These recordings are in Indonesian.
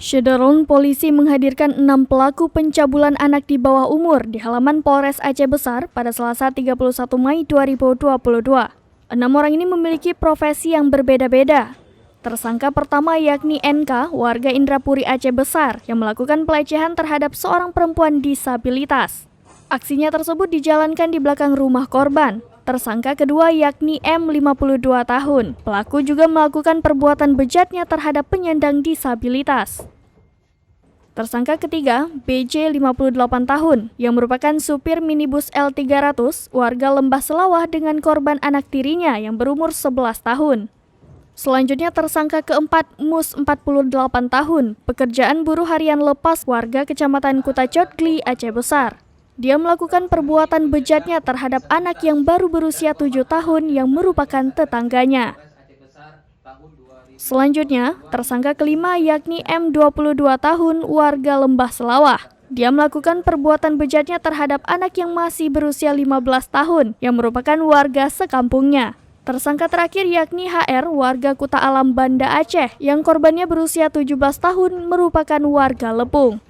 Syederun polisi menghadirkan 6 pelaku pencabulan anak di bawah umur di halaman Polres Aceh Besar pada Selasa 31 Mei 2022. 6 orang ini memiliki profesi yang berbeda-beda. Tersangka pertama yakni NK, warga Indrapuri Aceh Besar, yang melakukan pelecehan terhadap seorang perempuan disabilitas. Aksinya tersebut dijalankan di belakang rumah korban. Tersangka kedua yakni M, 52 tahun. Pelaku juga melakukan perbuatan bejatnya terhadap penyandang disabilitas. Tersangka ketiga, BJ, 58 tahun, yang merupakan supir minibus L300, warga Lembah Selawah dengan korban anak tirinya yang berumur 11 tahun. Selanjutnya tersangka keempat, Mus, 48 tahun, pekerjaan buruh harian lepas warga Kecamatan Kutacotgli, Aceh Besar. Dia melakukan perbuatan bejatnya terhadap anak yang baru berusia 7 tahun yang merupakan tetangganya. Selanjutnya, tersangka kelima yakni M, 22 tahun, warga Lembah Selawah. Dia melakukan perbuatan bejatnya terhadap anak yang masih berusia 15 tahun yang merupakan warga sekampungnya. Tersangka terakhir yakni HR, warga Kuta Alam Banda Aceh, yang korbannya berusia 17 tahun merupakan warga Lepung.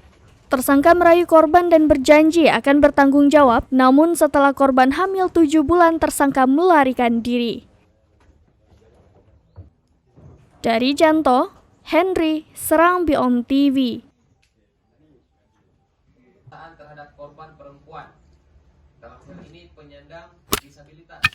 Tersangka merayu korban dan berjanji akan bertanggung jawab, namun setelah korban hamil 7 bulan tersangka melarikan diri. Dari Janto, Henry, Serambi On TV. Terhadap korban perempuan, dalam hal ini penyandang disabilitas.